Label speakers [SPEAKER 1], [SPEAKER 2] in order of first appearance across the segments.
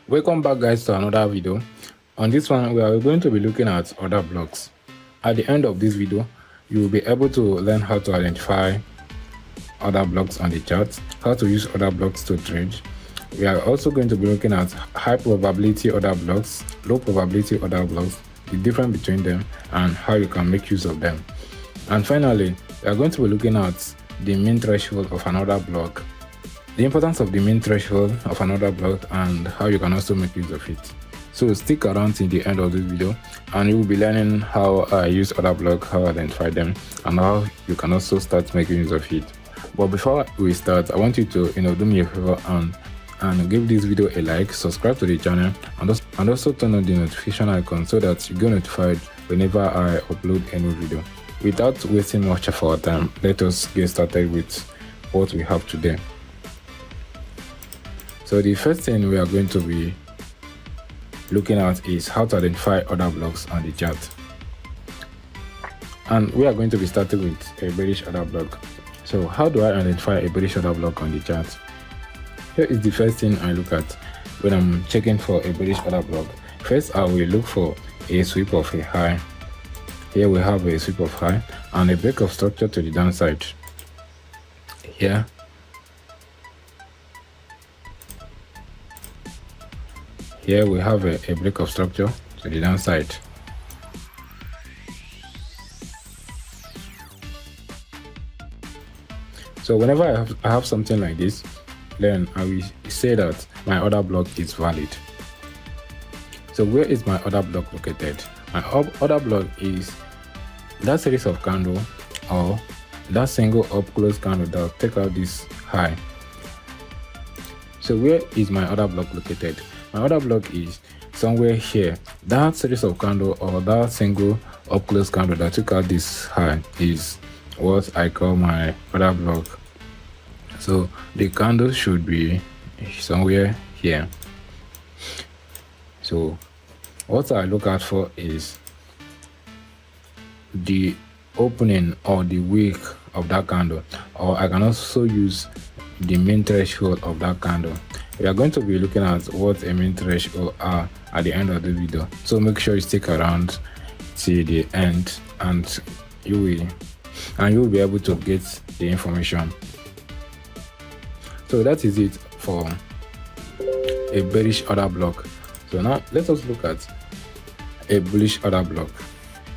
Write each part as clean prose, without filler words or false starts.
[SPEAKER 1] Welcome back, guys, to another video. On this one, we are going to be looking at order blocks. At the end of this video, you will be able to learn how to identify order blocks on the chart, how to use order blocks to trade. We are also going to be looking at high probability order blocks, low probability order blocks, the difference between them, and how you can make use of them. And finally, we are going to be looking at the mean threshold of an order block, the importance of the mean threshold of an order block, and how you can also make use of it. So stick around till the end of this video and you will be learning how I use order block, how I identify them, and how you can also start making use of it. But before we start, I want you to do me a favor and give this video a like, subscribe to the channel, and also turn on the notification icon so that you get notified whenever I upload a new video. Without wasting much of our time, let us get started with what we have today. So the first thing we are going to be looking at is how to identify order blocks on the chart. And we are going to be starting with a bearish order block. So how do I identify a bearish order block on the chart? Here is the first thing I look at when I'm checking for a bearish order block. First, I will look for a sweep of a high. Here we have a sweep of high and a break of structure to the downside. Here we have a break of structure to the downside. So whenever I have something like this, then I will say that my order block is valid. So where is my order block located? My order block is that series of candle or that single up close candle that will take out this high. So where is my order block located? My order block is somewhere here. That series of candle or that single up close candle that took out this high is what I call my order block. So the candle should be somewhere here. So what I look out for is the opening or the wick of that candle, or I can also use the mean threshold of that candle. We are going to be looking at what a mean threshold are at the end of the video, so make sure you stick around till the end and you will be able to get the information. So that is it for a bearish order block. So now let us look at a bullish order block.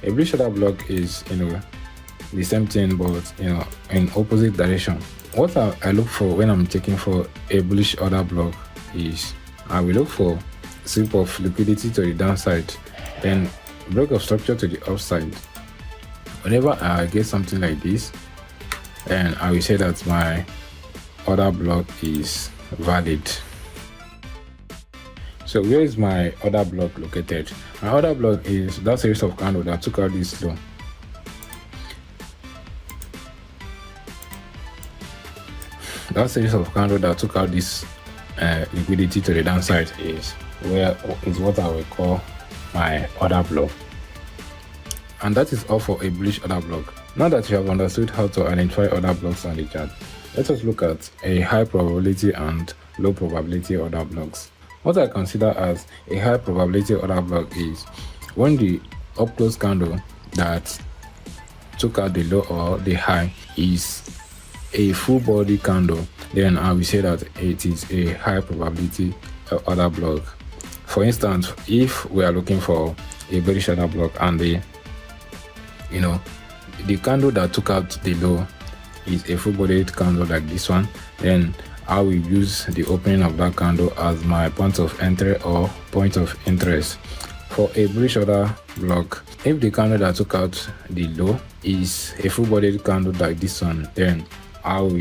[SPEAKER 1] A bullish order block is the same thing but in opposite direction. What I look for when I'm checking for a bullish order block is I will look for sweep of liquidity to the downside, then break of structure to the upside. Whenever I get something like this, then I will say that my order block is valid. So where is my order block located? My order block is that series of candles that took out this low. That series of candles that took out this liquidity to the downside is what I will call my order block. And that is all for a bullish order block. Now that you have understood how to identify order blocks on the chart, let us look at a high probability and low probability order blocks. What I consider as a high probability order block is when the up close candle that took out the low or the high is a full body candle, then I will say that it is a high probability order block. For instance, if we are looking for a bearish order block and the candle that took out the low is a full bodied candle like this one, then I will use the opening of that candle as my point of entry or point of interest. For a bullish order block, if the candle that took out the low is a full bodied candle like this one, then I will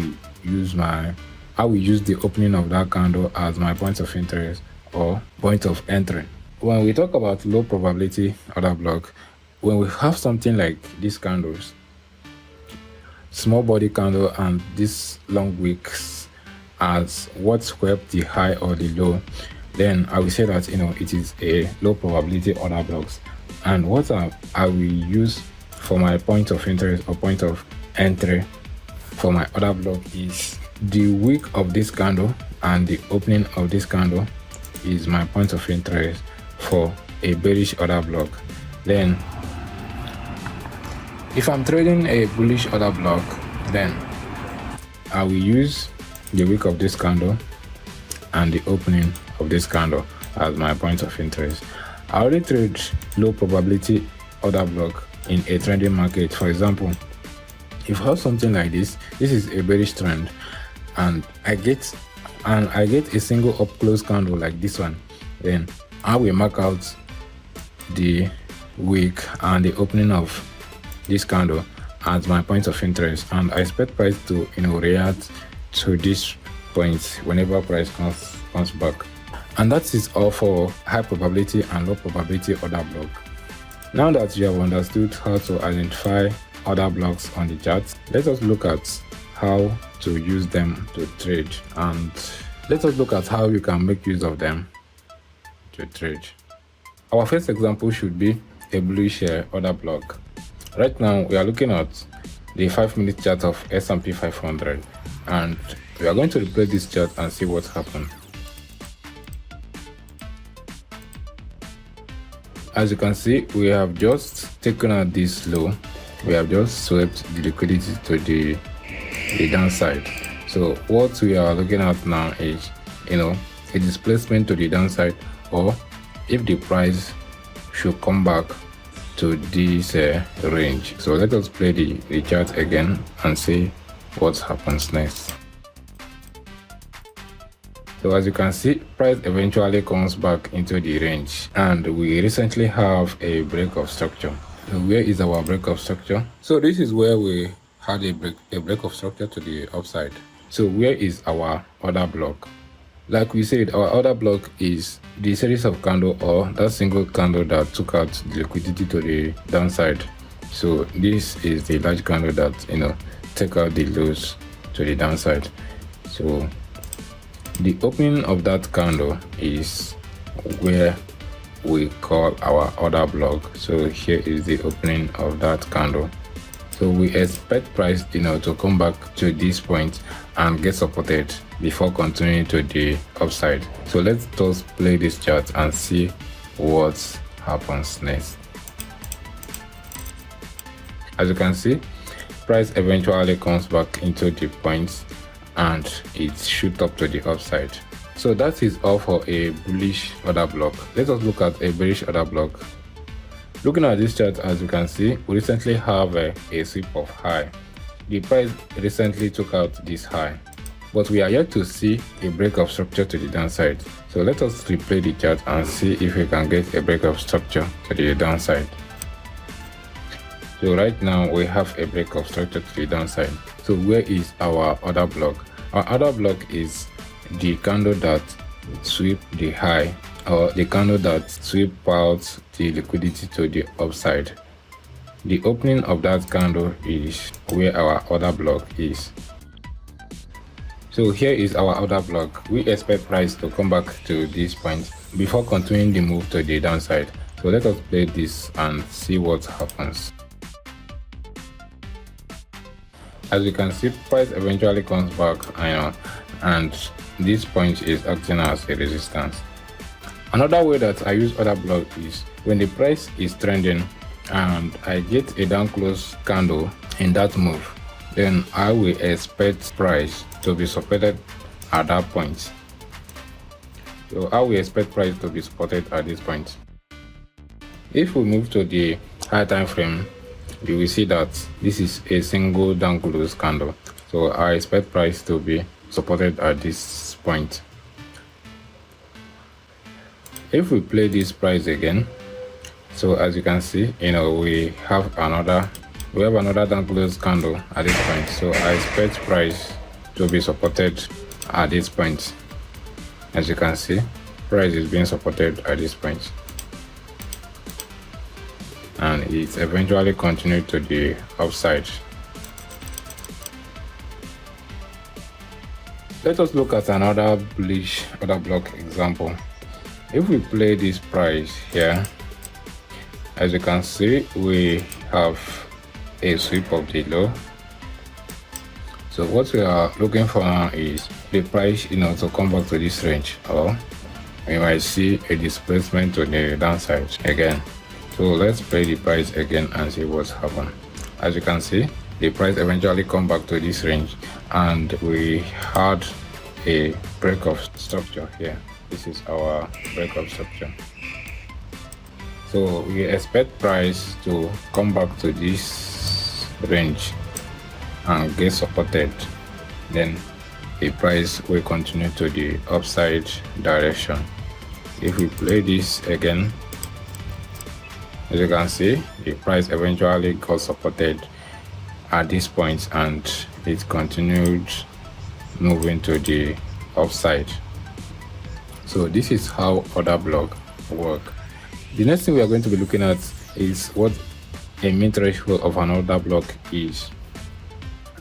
[SPEAKER 1] use the opening of that candle as my point of interest or point of entry. When we talk about low probability order block, when we have something like these candles, small body candle and these long wicks as what swept the high or the low, then I will say that it is a low probability order blocks. And what I will use for my point of interest or point of entry for my order block is the wick of this candle and the opening of this candle is my point of interest for a bearish order block. Then if I'm trading a bullish order block, then I will use the wick of this candle and the opening of this candle as my point of interest. I already trade low probability order block in a trending market. For example, if I have something like this is a bearish trend, and I get a single up close candle like this one, then I will mark out the wick and the opening of this candle as my point of interest, and I expect price to react to this point whenever price comes back. And that is all for high probability and low probability order block. Now that you have understood how to identify order blocks on the chart, let us look at how to use them to trade, and let us look at how you can make use of them to trade. Our first example should be a bullish order block. Right now we are looking at the 5-minute chart of S&P 500, and we are going to replay this chart and see what happened. As you can see, we have just taken out this low. We have just swept the liquidity to the downside. So what we are looking at now is a displacement to the downside, or if the price should come back to this range. So let us play the chart again and see what happens next. So as you can see, price eventually comes back into the range, and we recently have a break of structure. So where is our break of structure? So this is where we had a break of structure to the upside. So where is our order block? Like we said, our order block is the series of candle, or that single candle that took out the liquidity to the downside. So this is the large candle that take out the lows to the downside. So the opening of that candle is where we call our order block. So here is the opening of that candle. So we expect price to come back to this point and get supported before continuing to the upside. So let's just play this chart and see what happens next. As you can see, price eventually comes back into the points and it shoots up to the upside. So that is all for a bullish order block. Let us look at a bearish order block. Looking at this chart, as you can see, we recently have a sweep of high. The price recently took out this high, but we are yet to see a break of structure to the downside. So let us replay the chart and see if we can get a break of structure to the downside. So right now we have a break of structure to the downside. So where is our order block? Our order block is the candle that sweep the high, or the candle that sweep out the liquidity to the upside. The opening of that candle is where our order block is. So here is our order block. We expect price to come back to this point before continuing the move to the downside. So let us play this and see what happens. As you can see, price eventually comes back, and this point is acting as a resistance. Another way that I use order block is when the price is trending and I get a down close candle in that move, then I will expect price to be supported at that point. So I will expect price to be supported at this point. If we move to the high time frame, you will see that this is a single down close candle. So I expect price to be supported at this point. If we play this price again, so as you can see, we have another down close candle at this point. So I expect price to be supported at this point. As you can see, price is being supported at this point, and it eventually continued to the upside. Let us look at another bullish order block example. If we play this price here, as you can see, we have a sweep of the low. So what we are looking for now is the price to come back to this range, or we might see a displacement to the downside again. So let's play the price again and see what's happened. As you can see, the price eventually come back to this range, and we had a break of structure here. This is our break of structure. So we expect price to come back to this range and get supported. Then the price will continue to the upside direction. If we play this again, as you can see, the price eventually got supported at this point, and it continued moving to the upside. So this is how order block work. The next thing we are going to be looking at is what a mean threshold of an order block is.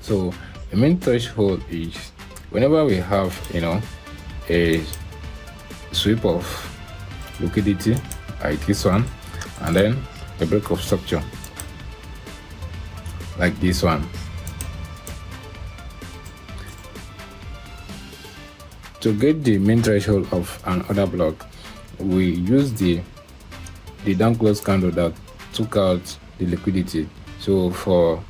[SPEAKER 1] So a mean threshold is whenever we have a sweep of liquidity like this one, and then a break of structure like this one. To get the mean threshold of an order block, we use the down close candle that took out the liquidity. So for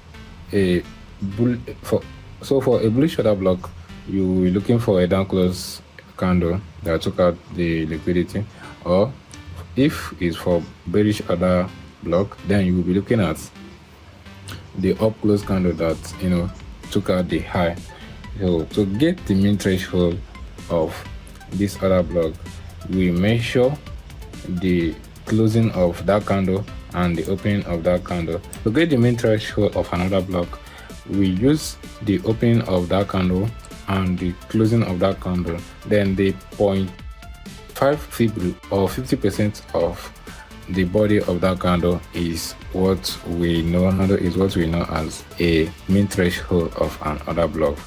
[SPEAKER 1] a bullish order block, you will be looking for a down close candle that took out the liquidity, or if it's for bearish order block, then you will be looking at the up close candle that took out the high. So to get the mean threshold of this order block, we measure the closing of that candle and the opening of that candle. To get the mean threshold of another block, we use the opening of that candle and the closing of that candle, then the 0.5 fib or 50% of the body of that candle is what we know as a mean threshold of an order block.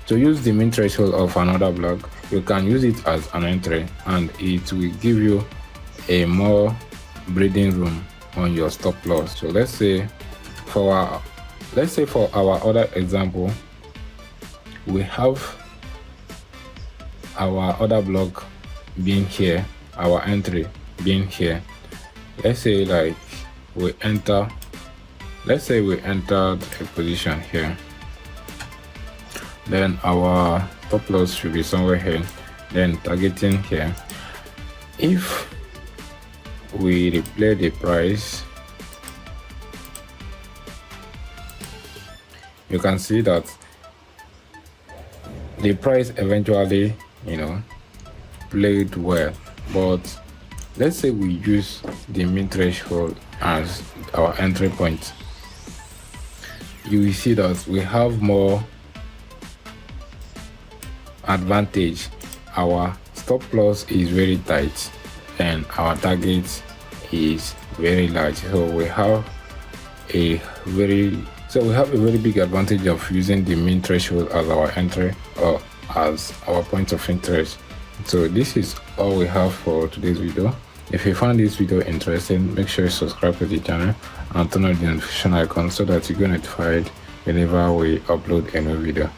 [SPEAKER 1] To use the mean threshold of an order block, you can use it as an entry, and it will give you a more breathing room on your stop loss. So let's say for our order example, we have our order block being here, our entry being here. Let's say we entered a position here, then our stop loss should be somewhere here, then targeting here. If we replay the price, you can see that the price eventually played well. But let's say we use the mean threshold as our entry point, you will see that we have more advantage. Our stop loss is very tight and our target is very large, so we have a very big advantage of using the mean threshold as our entry or as our point of interest. So this is all we have for today's video. If you found this video interesting, make sure you subscribe to the channel and turn on the notification icon so that you get notified whenever we upload a new video.